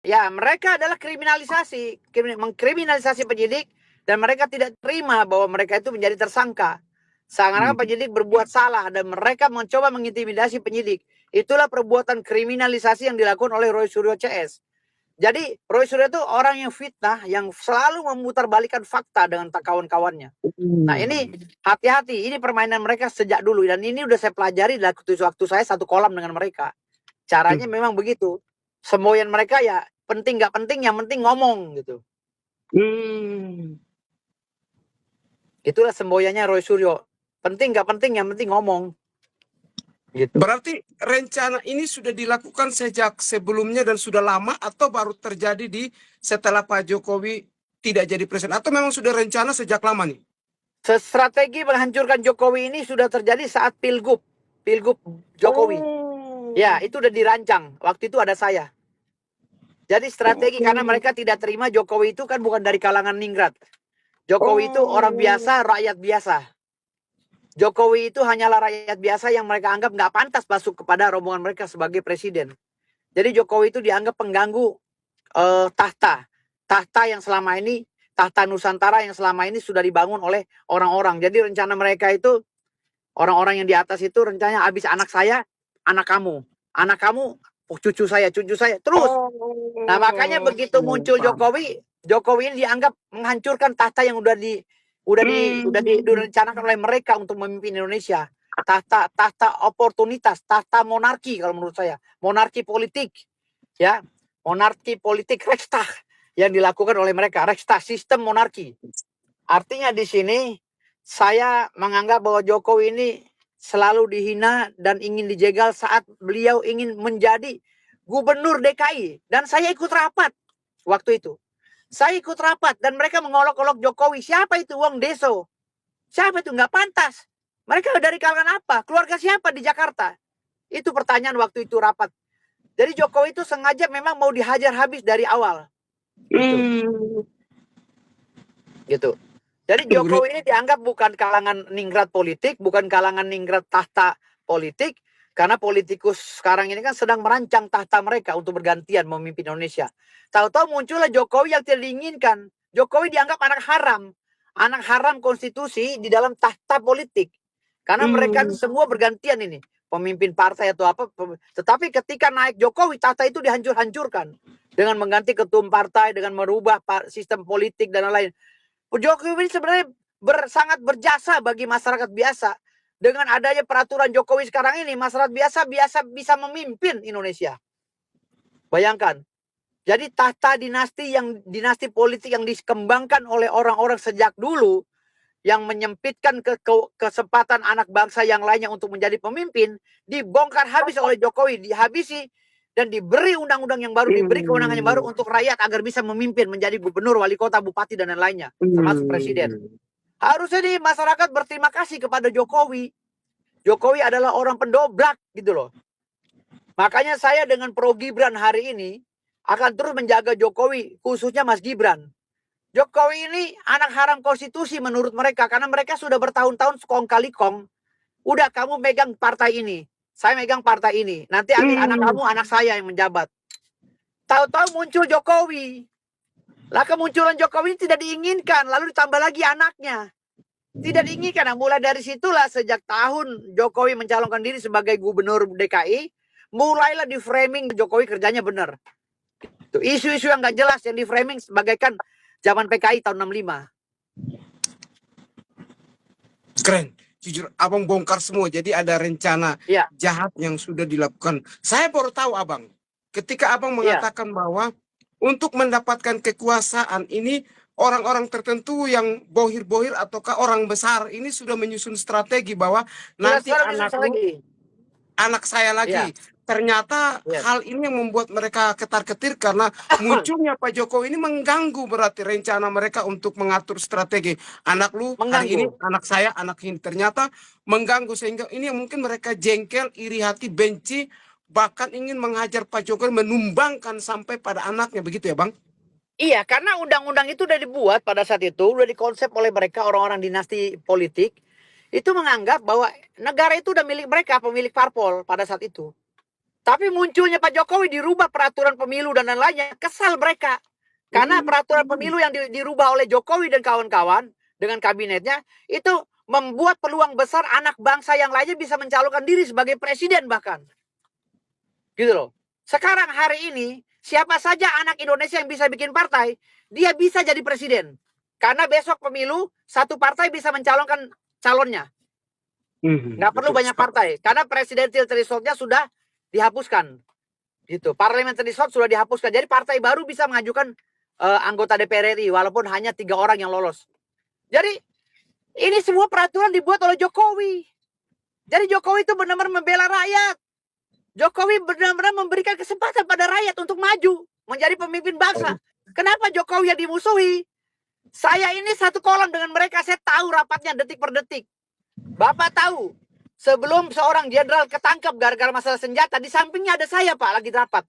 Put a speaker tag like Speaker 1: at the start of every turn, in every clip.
Speaker 1: Ya, mereka adalah mengkriminalisasi penyidik, dan mereka tidak terima bahwa mereka itu menjadi tersangka. Seakan-akan penyidik berbuat salah dan mereka mencoba mengintimidasi penyidik. Itulah perbuatan kriminalisasi yang dilakukan oleh Roy Suryo CS. Jadi Roy Suryo itu orang yang fitnah, yang selalu memutarbalikkan fakta dengan kawan-kawannya. Nah ini hati-hati, ini permainan mereka sejak dulu, dan ini udah saya pelajari dalam waktu saya satu kolam dengan mereka. Caranya memang begitu. Semboyan mereka ya penting nggak penting, yang penting ngomong gitu. Itulah semboyannya Roy Suryo. Penting nggak penting, yang penting ngomong. Gitu.
Speaker 2: Berarti rencana ini sudah dilakukan sejak sebelumnya dan sudah lama, atau baru terjadi setelah Pak Jokowi tidak jadi presiden, atau memang sudah rencana sejak lama nih?
Speaker 1: Strategi menghancurkan Jokowi ini sudah terjadi saat Pilgub Jokowi. Ya, itu udah dirancang. Waktu itu ada saya. Jadi strategi karena mereka tidak terima Jokowi itu kan bukan dari kalangan ningrat. Jokowi itu orang biasa, rakyat biasa. Jokowi itu hanyalah rakyat biasa yang mereka anggap nggak pantas masuk kepada rombongan mereka sebagai presiden. Jadi Jokowi itu dianggap pengganggu tahta yang selama ini, tahta Nusantara yang selama ini sudah dibangun oleh orang-orang. Jadi rencana mereka itu, orang-orang yang di atas itu rencananya habis anak saya, anak kamu, cucu saya, terus. Nah makanya begitu muncul Jokowi ini dianggap menghancurkan tahta yang udah direncanakan oleh mereka untuk memimpin Indonesia. Tahta oportunitas, tahta monarki kalau menurut saya, monarki politik, ya, monarki politik Reichstag yang dilakukan oleh mereka, Reichstag sistem monarki. Artinya di sini saya menganggap bahwa Jokowi ini selalu dihina dan ingin dijegal saat beliau ingin menjadi gubernur DKI, dan saya ikut rapat waktu itu. Saya ikut rapat dan mereka mengolok-olok Jokowi. Siapa itu Wong Deso? Siapa itu? Nggak pantas. Mereka dari kalangan apa? Keluarga siapa di Jakarta? Itu pertanyaan waktu itu rapat. Jadi Jokowi itu sengaja memang mau dihajar habis dari awal. Gitu. Jadi Jokowi ini dianggap bukan kalangan ningrat politik, bukan kalangan ningrat tahta politik, karena politikus sekarang ini kan sedang merancang tahta mereka untuk bergantian memimpin Indonesia. Tahu-tahu muncullah Jokowi yang tidak diinginkan. Jokowi dianggap anak haram konstitusi di dalam tahta politik. Karena mereka semua bergantian ini, pemimpin partai atau apa. Tetapi ketika naik Jokowi, tahta itu dihancur-hancurkan dengan mengganti ketum partai, dengan merubah sistem politik dan lain-lain. Jokowi ini sebenarnya sangat berjasa bagi masyarakat biasa. Dengan adanya peraturan Jokowi sekarang ini, masyarakat biasa bisa memimpin Indonesia. Bayangkan. Jadi tahta dinasti politik yang dikembangkan oleh orang-orang sejak dulu, yang menyempitkan kesempatan anak bangsa yang lainnya untuk menjadi pemimpin, dibongkar habis oleh Jokowi, dihabisi, dan diberi undang-undang yang baru, diberi kewenangan yang baru untuk rakyat agar bisa memimpin, menjadi gubernur, wali kota, bupati, dan lain-lainnya, termasuk presiden. Harusnya nih masyarakat berterima kasih kepada Jokowi. Jokowi adalah orang pendobrak gitu loh. Makanya saya dengan Pro Gibran hari ini akan terus menjaga Jokowi, khususnya Mas Gibran. Jokowi ini anak haram konstitusi menurut mereka, karena mereka sudah bertahun-tahun kong kali kong. Udah kamu megang partai ini, saya megang partai ini. Nanti anak kamu, anak saya yang menjabat. Tahu-tahu muncul Jokowi. Lah kemunculan Jokowi tidak diinginkan, lalu ditambah lagi anaknya. Tidak diinginkan. Nah, mulai dari situlah sejak tahun Jokowi mencalonkan diri sebagai gubernur DKI, mulailah di framing Jokowi kerjanya benar. Isu-isu yang nggak jelas yang di framing sebagaikan zaman PKI tahun 65.
Speaker 2: Keren. Jujur, abang bongkar semua. Jadi ada rencana jahat yang sudah dilakukan. Saya baru tahu abang, ketika abang mengatakan bahwa untuk mendapatkan kekuasaan ini, orang-orang tertentu yang bohir-bohir ataukah orang besar ini sudah menyusun strategi bahwa nanti anak saya lagi. Ternyata hal ini yang membuat mereka ketar-ketir, karena munculnya Pak Jokowi ini mengganggu berarti rencana mereka untuk mengatur strategi. Anak lu hari ini, anak saya, anak ini. Ternyata mengganggu, sehingga ini yang mungkin mereka jengkel, iri hati, benci, bahkan ingin menghajar Pak Jokowi, menumbangkan sampai pada anaknya. Begitu ya Bang?
Speaker 1: Iya, karena undang-undang itu udah dibuat pada saat itu, udah dikonsep oleh mereka, orang-orang dinasti politik. Itu menganggap bahwa negara itu udah milik mereka, pemilik parpol pada saat itu. Tapi munculnya Pak Jokowi dirubah peraturan pemilu dan lain-lainnya, kesal mereka. Karena peraturan pemilu yang dirubah oleh Jokowi dan kawan-kawan dengan kabinetnya itu membuat peluang besar anak bangsa yang lainnya bisa mencalonkan diri sebagai presiden bahkan. Gitu loh. Sekarang hari ini siapa saja anak Indonesia yang bisa bikin partai, dia bisa jadi presiden. Karena besok pemilu satu partai bisa mencalonkan calonnya. Nggak perlu banyak partai. Karena presidensial threshold-nya sudah dihapuskan. Gitu. Parliamentary threshold sudah dihapuskan. Jadi partai baru bisa mengajukan anggota DPR RI walaupun hanya 3 orang yang lolos. Jadi ini semua peraturan dibuat oleh Jokowi. Jadi Jokowi itu benar-benar membela rakyat. Jokowi benar-benar memberikan kesempatan pada rakyat untuk maju menjadi pemimpin bangsa. Kenapa Jokowi yang dimusuhi? Saya ini satu kolam dengan mereka. Saya tahu rapatnya detik per detik. Bapak tahu, sebelum seorang jenderal ketangkap gara-gara masalah senjata, di sampingnya ada saya, Pak, lagi rapat.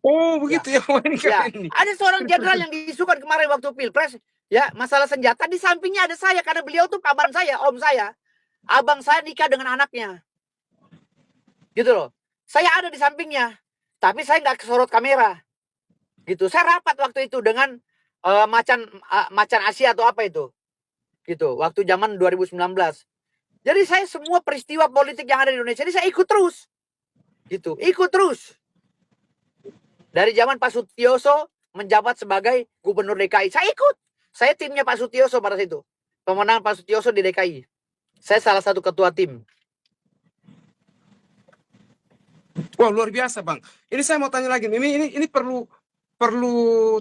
Speaker 2: Oh, begitu ya.
Speaker 1: Ya. Ada seorang jenderal yang diisukan kemarin waktu Pilpres, ya, masalah senjata, di sampingnya ada saya karena beliau tuh paman saya, om saya. Abang saya nikah dengan anaknya. Gitu loh. Saya ada di sampingnya, tapi saya nggak kesorot kamera. Gitu. Saya rapat waktu itu dengan macan Asia atau apa itu. Gitu, waktu zaman 2019. Jadi saya semua peristiwa politik yang ada di Indonesia ini saya ikut terus. Gitu, ikut terus. Dari zaman Pak Sutioso menjabat sebagai gubernur DKI, saya ikut. Saya timnya Pak Sutioso pada situ. Pemenang Pak Sutioso di DKI. Saya salah satu ketua tim.
Speaker 2: Wah, luar biasa, Bang. Ini saya mau tanya lagi. Ini perlu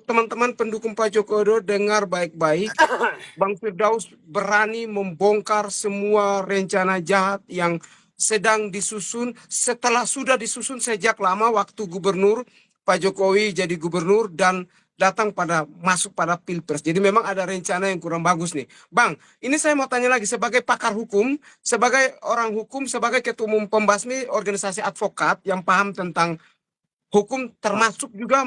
Speaker 2: teman-teman pendukung Pak Joko Widodo dengar baik-baik. Bang Firdaus berani membongkar semua rencana jahat yang sedang disusun setelah sudah disusun sejak lama waktu gubernur Pak Jokowi jadi gubernur dan datang masuk pada Pilpres. Jadi memang ada rencana yang kurang bagus nih. Bang, ini saya mau tanya lagi sebagai pakar hukum, sebagai orang hukum, sebagai ketua umum Pembasmi organisasi advokat yang paham tentang hukum termasuk juga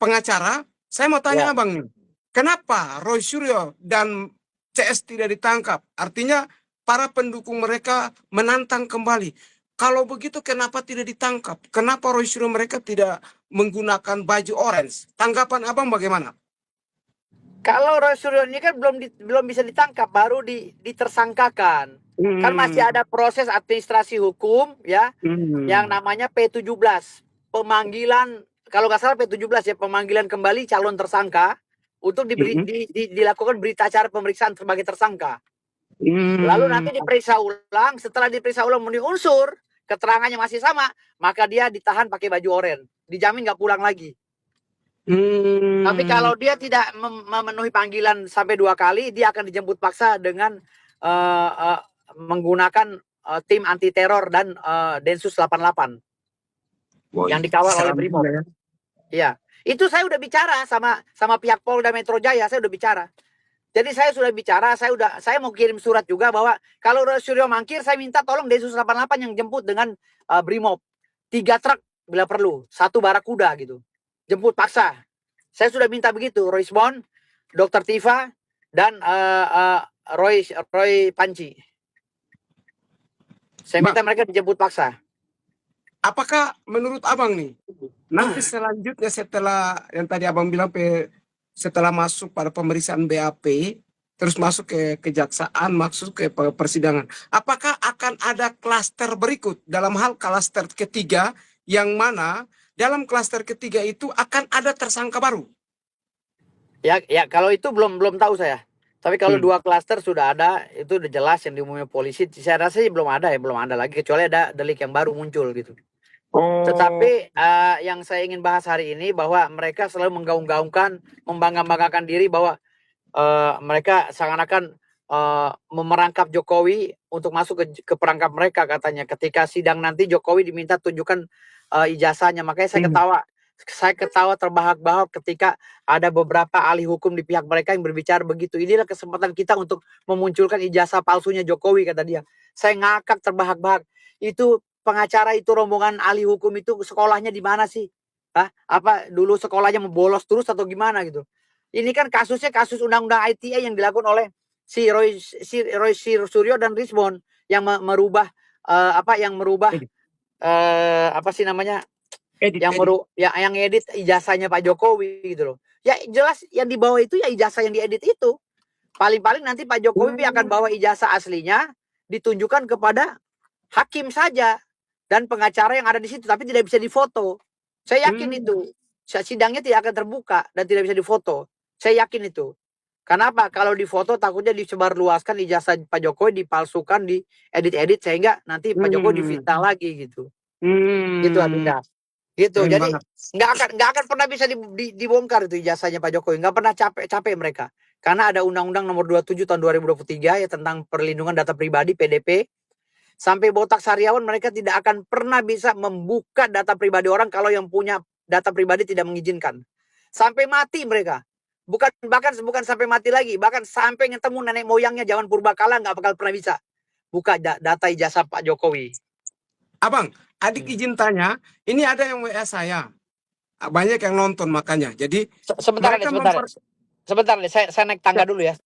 Speaker 2: pengacara, saya mau tanya Abang nih. Kenapa Roy Suryo dan CS tidak ditangkap? Artinya para pendukung mereka menantang kembali. Kalau begitu kenapa tidak ditangkap? Kenapa Roy Suryo mereka tidak menggunakan baju orange? Tanggapan Abang bagaimana?
Speaker 1: Kalau Roy Suryo ini kan belum bisa ditangkap, baru ditersangkakan. Kan masih ada proses administrasi hukum ya, yang namanya P17. Pemanggilan, kalau nggak salah P17 ya, pemanggilan kembali calon tersangka untuk dilakukan berita acara pemeriksaan sebagai tersangka. Lalu nanti diperiksa ulang, setelah diperiksa ulang memenuhi unsur, keterangannya masih sama, maka dia ditahan pakai baju oranye, dijamin nggak pulang lagi. Tapi kalau dia tidak memenuhi panggilan sampai 2 kali, dia akan dijemput paksa dengan menggunakan tim anti teror dan Densus 88 yang dikawal oleh Brimob. Iya, itu saya udah bicara sama pihak Polda Metro Jaya, saya udah bicara. Jadi saya sudah bicara, saya mau kirim surat juga bahwa kalau Suryo mangkir, saya minta tolong Densus 88 yang jemput dengan Brimob. 3 truk bila perlu, 1 barakuda gitu. Jemput paksa. Saya sudah minta begitu, Roisbon, Dr. Tifa, dan Roy Panci. Saya minta mereka dijemput paksa.
Speaker 2: Apakah menurut Abang nih, nanti selanjutnya setelah yang tadi Abang bilang setelah masuk pada pemeriksaan BAP, terus masuk ke kejaksaan, masuk ke persidangan, apakah akan ada klaster berikut dalam hal klaster ketiga, yang mana dalam klaster ketiga itu akan ada tersangka baru?
Speaker 1: Ya kalau itu belum tahu saya. Tapi kalau 2 klaster sudah ada, itu udah jelas yang diumumkan polisi. Saya rasa sih belum ada lagi, kecuali ada delik yang baru muncul gitu. Tetapi yang saya ingin bahas hari ini bahwa mereka selalu menggaung-gaungkan, membangga-banggakan diri bahwa mereka seakan-akan memerangkap Jokowi untuk masuk ke perangkap mereka katanya. Ketika sidang nanti Jokowi diminta tunjukkan ijazahnya, makanya saya ketawa terbahak-bahak ketika ada beberapa ahli hukum di pihak mereka yang berbicara begitu. Inilah kesempatan kita untuk memunculkan ijazah palsunya Jokowi, kata dia. Saya ngakak terbahak-bahak. Itu pengacara itu, rombongan ahli hukum itu sekolahnya di mana sih? Apa dulu sekolahnya membolos terus atau gimana gitu? Ini kan kasusnya kasus undang-undang ITE yang dilakukan oleh si Roy Suryo dan Rizbon yang merubah apa sih namanya, yang edit ijazahnya Pak Jokowi gitu loh. Ya jelas yang di bawah itu ya ijazah yang diedit itu. Paling-paling nanti Pak Jokowi akan bawa ijazah aslinya ditunjukkan kepada hakim saja dan pengacara yang ada di situ, tapi tidak bisa difoto. Saya yakin itu. Sidangnya tidak akan terbuka dan tidak bisa difoto. Saya yakin itu. Kenapa? Kalau difoto takutnya disebarluaskan ijazah Pak Jokowi, dipalsukan, diedit-edit sehingga nanti Pak Jokowi difitnah lagi gitu. Gitu Adinda. Gitu. Jadi nggak akan pernah bisa dibongkar itu ijazahnya Pak Jokowi. Nggak pernah capek mereka. Karena ada Undang-Undang Nomor 27 tahun 2023 ya tentang perlindungan data pribadi PDP. Sampai botak sariawan mereka tidak akan pernah bisa membuka data pribadi orang kalau yang punya data pribadi tidak mengizinkan. Sampai mati mereka. Bukan sampai mati lagi, bahkan sampai ketemu nenek moyangnya zaman purbakala nggak bakal pernah bisa buka data ijazah Pak Jokowi.
Speaker 2: Abang, adik izin tanya, ini ada yang WA saya. Banyak yang nonton makanya. Jadi
Speaker 1: sebentar nih, saya naik tangga dulu ya.